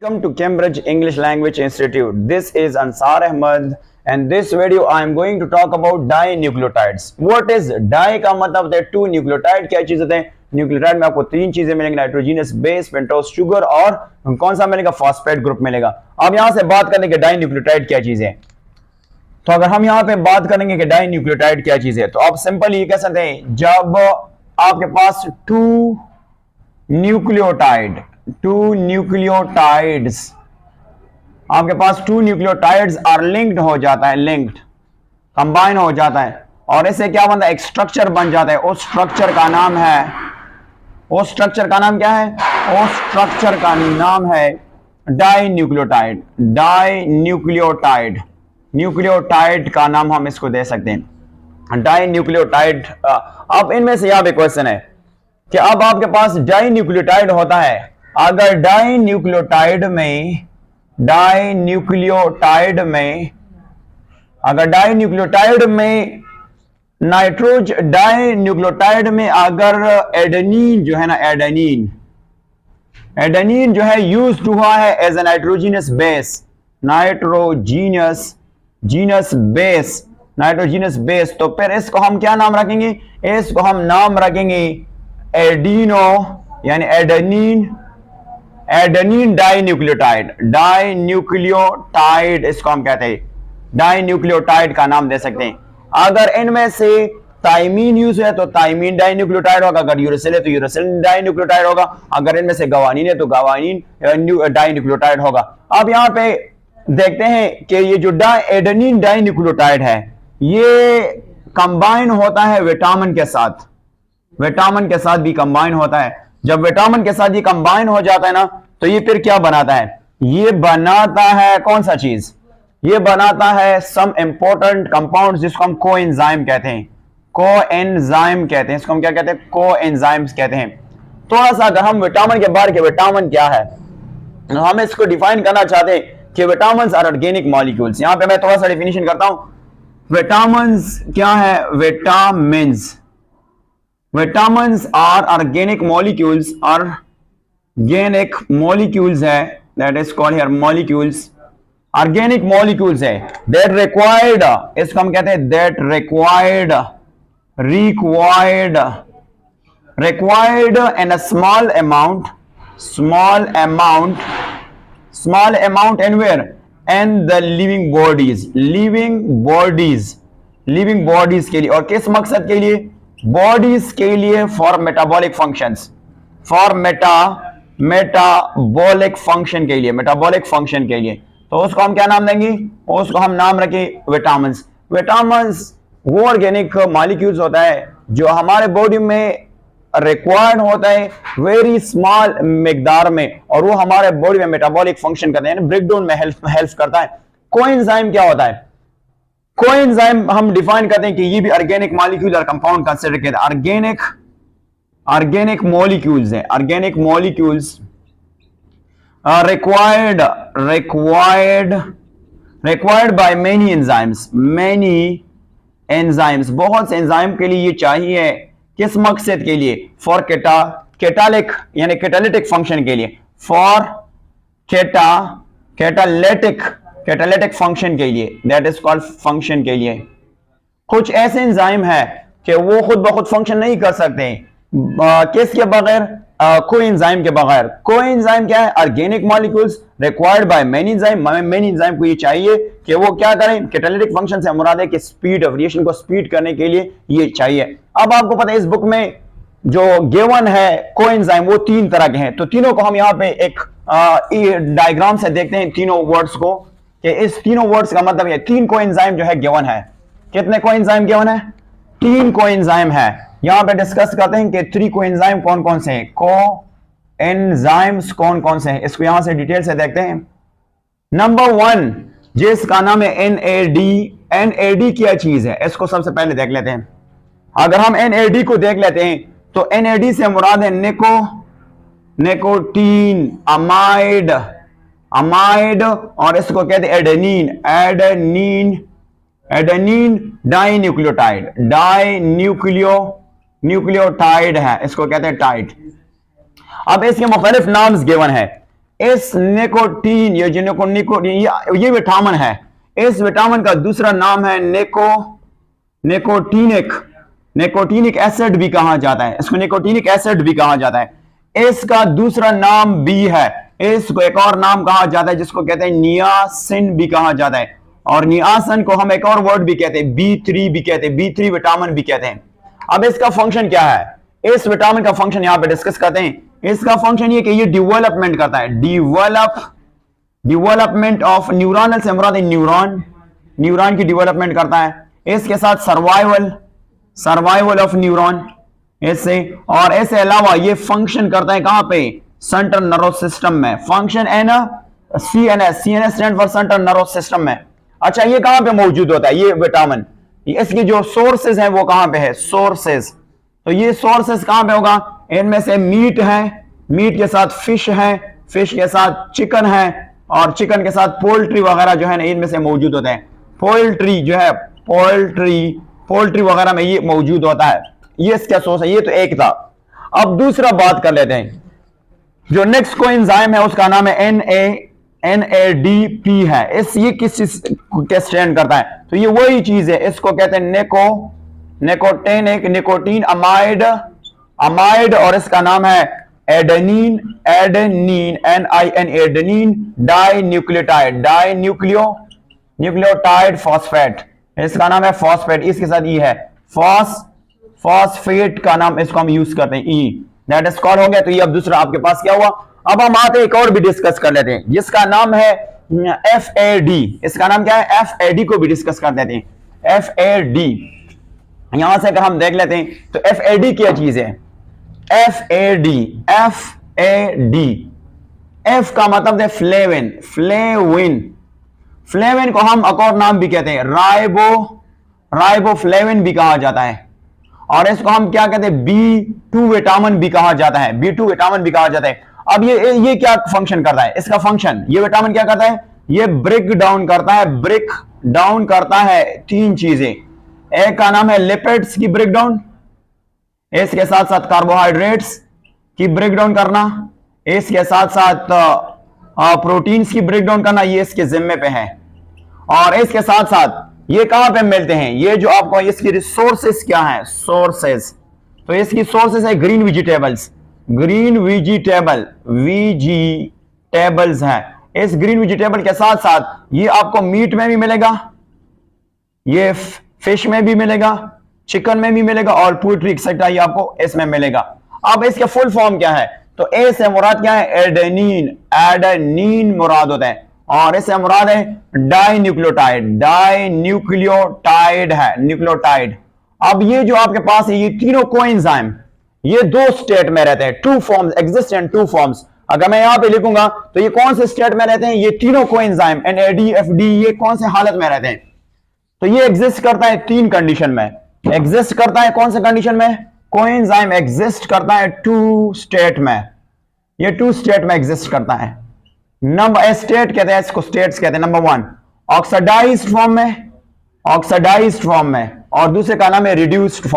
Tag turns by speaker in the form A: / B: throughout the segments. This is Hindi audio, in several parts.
A: Welcome to Cambridge English Language Institute. This is Ansar Ahmad and this video I am going to talk about dinucleotides. What is di का मतलब होता है टू, न्यूक्लियोटाइड क्या चीज होते हैं? न्यूक्लियोटाइड में आपको तीन चीजें मिलेंगी, नाइट्रोजीनस बेस, पेंटोस शुगर और कौन सा मिलेगा? फॉस्फेट ग्रुप मिलेगा। अब यहां से बात करेंगे कि डाइन्यूक्लियोटाइड क्या चीज है। तो अगर हम यहां पे बात करेंगे कि डाइन्यूक्लियोटाइड क्या चीज है तो आप सिंपल ये कह सकते हैं जब आपके पास टू न्यूक्लियोटाइड्स आपके पास टू न्यूक्लियोटाइड्स आर लिंक्ड हो जाता है, लिंक्ड कंबाइन हो जाता है और इससे क्या बनता है? एक स्ट्रक्चर बन जाता है। उस स्ट्रक्चर का नाम क्या है? उस स्ट्रक्चर का नाम है डाइन्यूक्लियोटाइड। न्यूक्लियोटाइड का नाम हम इसको दे सकते हैं डाइन्यूक्लियोटाइड। अब इनमें से यहां पे क्वेश्चन है कि अब आपके पास डाइन्यूक्लियोटाइड होता है, अगर डाइन्यूक्लियोटाइड में अगर एडेनिन जो है ना, एडेनिन जो है यूज हुआ है एज ए नाइट्रोजीनस बेस, तो फिर इसको हम क्या नाम रखेंगे? इसको हम नाम रखेंगे एडिनो यानी एडेनिन डाइन्यूक्लियोटाइड इसको हम कहते हैं, डाइन्यूक्लियोटाइड का नाम दे सकते हैं। अगर इनमें से थाइमीन यूज है तो थाइमीन डाइन्यूक्लियोटाइड होगा, अगर यूरासिल है तो यूरासिल डाइन्यूक्लियोटाइड होगा, अगर इनमें से गवानीन है तो गवानीन डाइन्यूक्लियोटाइड होगा। अब यहां पे देखते हैं कि ये जो एडेनिन डाइन्यूक्लियोटाइड है ये कंबाइन होता है विटामिन के साथ भी कंबाइन होता है। जब विटामिन के साथ ये कंबाइन हो जाता है ना तो ये फिर क्या बनाता है? ये बनाता है कौन सा चीज? ये बनाता है सम इंपॉर्टेंट कंपाउंड जिसको हम कोएंजाइम कहते हैं। इसको हम क्या कहते हैं? कोएंजाइम्स कहते हैं। थोड़ा सा अगर हम विटामिन के बारे के विटामिन क्या है तो हम इसको डिफाइन करना चाहते हैं कि विटामिन आर ऑर्गेनिक मॉलिक्यूल्स। यहां पे मैं थोड़ा सा डेफिनेशन करता हूं। विटामिन क्या है? विटामिन्स आर ऑर्गेनिक मॉलिक्यूल्स है, that is called here molecules, organic molecules है दैट रिक्वायर्ड, इसको हम कहते हैं that required in a small amount and where and the living bodies के लिए, और किस मकसद के लिए? बॉडीज के लिए, फॉर मेटाबॉलिक फंक्शंस के लिए। तो उसको हम क्या नाम देंगे? उसको हम नाम रखें विटामिन्स वो ऑर्गेनिक मॉलिक्यूल्स होता है जो हमारे बॉडी में रिक्वायर्ड होता है वेरी स्मॉल मिकदार में, और वो हमारे बॉडी में मेटाबॉलिक फंक्शन करते हैं, ब्रेकडाउन में हेल्प करता है। कोएंजाइम क्या होता है? कोएंजाइम हम डिफाइन करते हैं कि ये भी ऑर्गेनिक मॉलिक्यूल और कंपाउंड कंसीडर करते हैं। ऑर्गेनिक मॉलिक्यूल्स हैं, organic molecules required by many enzymes, बहुत से एंजाइम के लिए ये चाहिए। किस मकसद के लिए? फॉर कैटालिटिक फंक्शन के लिए, फॉर कैटालिटिक फंक्शन के लिए, दैट इज कॉल्ड फंक्शन के लिए। कुछ ऐसे एंजाइम है कि वो खुद ब खुद फंक्शन नहीं कर सकते, किसके बगैर? कोएंजाइम के बगैर। कोएंजाइम क्या है? Organic molecules required by many enzyme को ये चाहिए कि वो क्या करें? कैटालिटिक फंक्शन से मुराद है कि स्पीड ऑफ रिएक्शन को स्पीड करने के लिए ये चाहिए। अब आपको पता है इस बुक में जो गिवन है कोएंजाइम वो तीन तरह के हैं, तो तीनों को हम यहाँ पे एक डायग्राम से देखते हैं तीनों वर्ड्स को, कि इस तीनों वर्ड्स का मतलब है तीन कोएंजाइम जो है गिवन है। कितने कोएंजाइम गिवन है? तीन कोएंजाइम है। यहां पे डिस्कस करते हैं कि थ्री कोएंजाइम कौन कौन से हैं, कोएंजाइम्स कौन कौन से हैं, इसको यहां से डिटेल से देखते हैं। नंबर 1 जिसका नाम है NAD क्या चीज है? इसको सबसे पहले देख लेते हैं। अगर हम NAD को देख लेते हैं तो NAD से मुराद है निकोटीन अमाइड, और इसको कहते हैं एडेनिन डाइन्यूक्लियोटाइड है, इसको कहते हैं टाइड। अब इसके मुख्तलिफ नाम्स गिवन है। इस निकोटीन, ये जो ये विटामिन है, इस विटामिन का दूसरा नाम है निकोटीनिक एसिड भी कहा जाता है, इसको निकोटीनिक एसिड भी कहा जाता है। इसका दूसरा नाम बी है, इसको एक और नाम कहा जाता है जिसको कहते हैं नियासिन भी कहा जाता है, और नियासिन को हम एक और वर्ड भी कहते हैं B3 भी कहते हैं, B3 विटामिन भी कहते हैं। अब इसका फंक्शन क्या है, इस विटामिन का फंक्शन यहां पे डिस्कस करते हैं। इसका फंक्शन ये कि ये डेवलपमेंट करता है, डेवलपमेंट ऑफ न्यूरॉनल से मुराद न्यूरॉन की डेवलपमेंट करता है। इसके साथ सर्वाइवल ऑफ न्यूरॉन इससे, और इसके अलावा ये फंक्शन करता है कहां पे, सेंट्रल नर्वस सिस्टम में। फंक्शन है ना CNS stand for central nervous system में। अच्छा, ये कहां पे मौजूद होता है ये विटामिन, इसकी जो सोर्सेज है वो कहां पे है, सोर्सेज। तो ये सोर्सेस कहां पे होगा, इनमें से मीट है, मीट के साथ फिश है, फिश के साथ चिकन है, और चिकन के साथ पोल्ट्री वगैरह जो है ना इनमें से मौजूद होते हैं। पोल्ट्री जो है, पोल्ट्री वगैरह में ये मौजूद होता है। ये इसका सोर्स है, ये तो एक था। अब दूसरा बात कर लेते हैं, जो नेक्स्ट कोएंजाइम है उसका नाम है NADP है। ये किस चीज के स्टैंड करता है, तो ये वही चीज है, इसको कहते हैं निकोटीन अमाइड, और इसका नाम है एडेनिन एडेनिन डाइन्यूक्लियोटाइड फॉस्फेट, इसका नाम है फॉस्फेट, इसके साथ ई है फॉस्फेट का नाम इसको हम यूज करते हैं, ई दैट इज कॉल्ड हो गया। तो ये अब दूसरा आपके पास क्या हुआ। अब हम आते एक और भी डिस्कस कर लेते हैं जिसका नाम है FAD, इसका नाम क्या है, FAD को भी डिस्कस कर लेते हैं। FAD यहां से अगर हम देख लेते हैं तो FAD क्या चीज है, FAD F का मतलब है फ्लेविन को हम एक और नाम भी कहते हैं राइबोफ्लेविन भी कहा जाता है, और इसको हम क्या कहते हैं B2 विटामिन भी कहा जाता है, B2 विटामिन भी कहा जाता है। अब ये क्या फंक्शन करता है, इसका फंक्शन, ये विटामिन क्या करता है, ये ब्रेक डाउन करता है तीन चीजें। एक का नाम है लिपिड्स की ब्रेकडाउन, इसके साथ साथ कार्बोहाइड्रेट्स की ब्रेकडाउन करना, इसके साथ साथ प्रोटीन्स की ब्रेकडाउन करना, ये इसके जिम्मे पे है। और इसके साथ साथ ये कहां पे मिलते हैं, ये जो आपको इसकी रिसोर्सेस क्या है, सोर्सेस, तो इसकी सोर्सेस है ग्रीन वेजिटेबल्स है। इस ग्रीन वेजिटेबल के साथ साथ ये आपको मीट में भी मिलेगा, ये फिश में भी मिलेगा, चिकन में भी मिलेगा, और पोल्ट्री एक्सेट्रा ये आपको इसमें मिलेगा। अब इसके फुल फॉर्म क्या है, तो ए से मुराद क्या है, एडेनिन मुराद होता है, और इससे मुराद है डाइन्यूक्लियोटाइड है, न्यूक्लियोटाइड। अब ये जो आपके पास है ये तीनों कोएंजाइम, ये दो स्टेट में रहते हैं, two forms exist in two forms. अगर मैं यहां पे लिखूंगा तो ये कौन से स्टेट में रहते हैं, ये तीनों कोएंजाइम NADFD ये कौन से हालत में रहते हैं, तो ये एग्जिस्ट करता है तीन कंडीशन में, एग्जिस्ट करता है कौन से कंडीशन में, कोएंजाइम एग्जिस्ट करता है टू स्टेट में, ये टू स्टेट में एग्जिस्ट करता है। नंबर स्टेट कहते हैं इसको, स्टेट्स कहते हैं। नंबर 1 ऑक्सीडाइज्ड फॉर्म में, और दूसरे का नाम है रिड्यूस्ड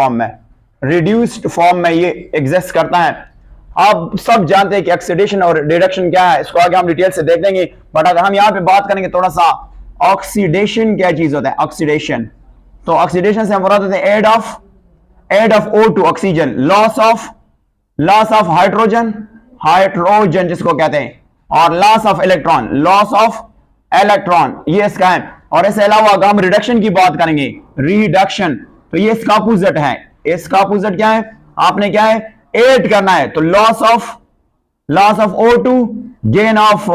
A: फॉर्म में ये एग्जिस्ट करता है। आप सब जानते हैं कि ऑक्सीडेशन और रिडक्शन क्या है, इसको आगे हम डिटेल से देख लेंगे, बट अगर हम यहां पे बात करेंगे थोड़ा सा, ऑक्सीडेशन क्या चीज होता है, ऑक्सीडेशन, तो ऑक्सीडेशन से मुराद होता है add of O2 oxygen, loss of hydrogen जिसको कहते हैं, और लॉस ऑफ इलेक्ट्रॉन ये इसका है। और इसके अलावा अगर हम रिडक्शन की बात करेंगे, रिडक्शन, तो ये इसका अपोजिट है, इसका अपोजिट क्या है, आपने क्या है ऐड करना है, तो loss of O2, gain of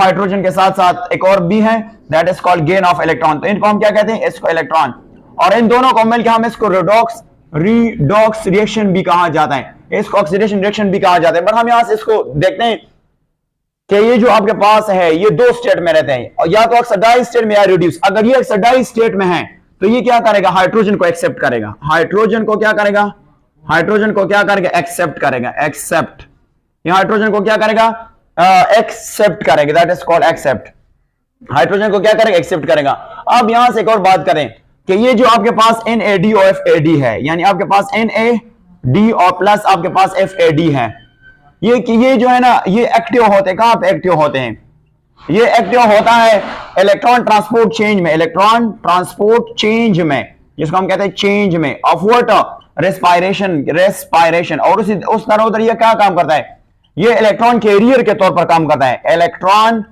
A: hydrogen के साथ साथ एक और भी है, that is called gain of electron. तो इनको हम क्या कहते हैं, इसको इलेक्ट्रॉन, और इन दोनों को मिलकर हम इसको रिडॉक्स रिएक्शन भी कहा जाता है, इसको ऑक्सीडेशन रिएक्शन भी कहा जाता है। बट हम यहां से इसको देखते हैं कि ये जो आपके पास है ये दो स्टेट में रहते हैं, और या तो ऑक्सीडाइज स्टेट में या रिड्यूस। अगर ये ऑक्सीडाइज स्टेट में है तो ये क्या करेगा, हाइड्रोजन को एक्सेप्ट करेगा, हाइड्रोजन को क्या करेगा, एक्सेप्ट करेगा, ये हाइड्रोजन को क्या करेगा, एक्सेप्ट करेगा, that is called accept. Hydrogen को क्या करेगा, एक्सेप्ट करेगा। अब यहां से एक और बात करें कि ये जो आपके पास NAD और FAD है, यानी आपके पास NAD और प्लस आपके पास FAD है, ये जो है ना, ये एक्टिव होते हैं, कहां पे एक्टिव होते हैं? ये एक्टिव होता है इलेक्ट्रॉन ट्रांसपोर्ट चेंज में, इलेक्ट्रॉन ट्रांसपोर्ट चेंज में, जिसको हम कहते हैं चेंज में ऑफ व्हाट, रेस्पायरेशन। और उस तरह उधर ये क्या काम करता है? ये इलेक्ट्रॉन कैरियर के तौर पर काम करता है। इलेक्ट्रॉन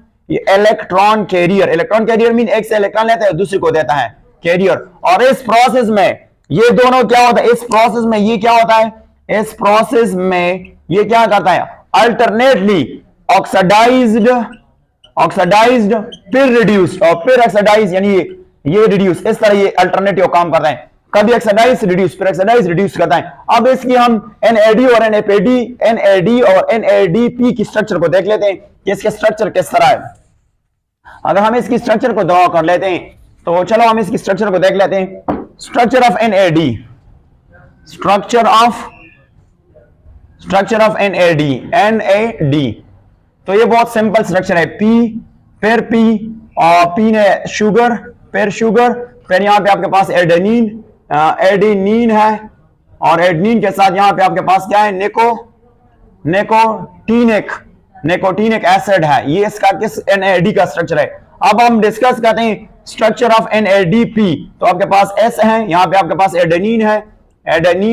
A: कैरियर मीन एक से इलेक्ट्रॉन लेता है दूसरे को देता है, कैरियर। और इस प्रोसेस में ये दोनों क्या होता है? इस प्रोसेस में ये क्या होता है? इस प्रोसेस में ये क्या करता है? अल्टरनेटली ऑक्सीडाइज्ड फिर रिड्यूस्ड और फिर ऑक्सीडाइज, यानी ये रिड्यूस, इस तरह ये अल्टरनेटिव काम करता है। कभी ऑक्सीडाइज रिड्यूस, फिर ऑक्सीडाइज रिड्यूस करता है। अब इसकी हम NAD और NADP की स्ट्रक्चर को देख लेते हैं कि इसके स्ट्रक्चर किस तरह है। अगर हम इसकी स्ट्रक्चर को ड्रॉ कर लेते हैं तो चलो हम इसकी स्ट्रक्चर को देख लेते हैं। Structure of NAD, structure of NAD, तो ये बहुत सिंपल स्ट्रक्चर है। P, फिर P, और P ने शुगर, फिर यहां पे आपके पास एडेनिन है, और एडेनिन के साथ यहां पे आपके पास क्या है? निकोटीनिक एसिड है। ये इसका किस NAD का स्ट्रक्चर है। अब हम डिस्कस करते हैं स्ट्रक्चर ऑफ NADP। तो आपके पास S है, यहां पे आपके पास एडेनिन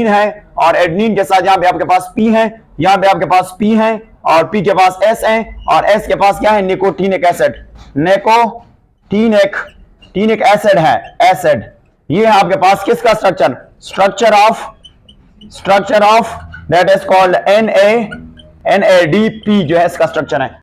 A: है, और एडेनिन के साथ यहां पे आपके पास P है, यहां पे आपके पास P है, और P के पास S है, और S के पास क्या है? निकोटीनिक एसिड, निकोटीनिक एसिड है, एसिड। ये है आपके पास किसका structure? Structure of that is called NADP जो है इसका स्ट्रक्चर है।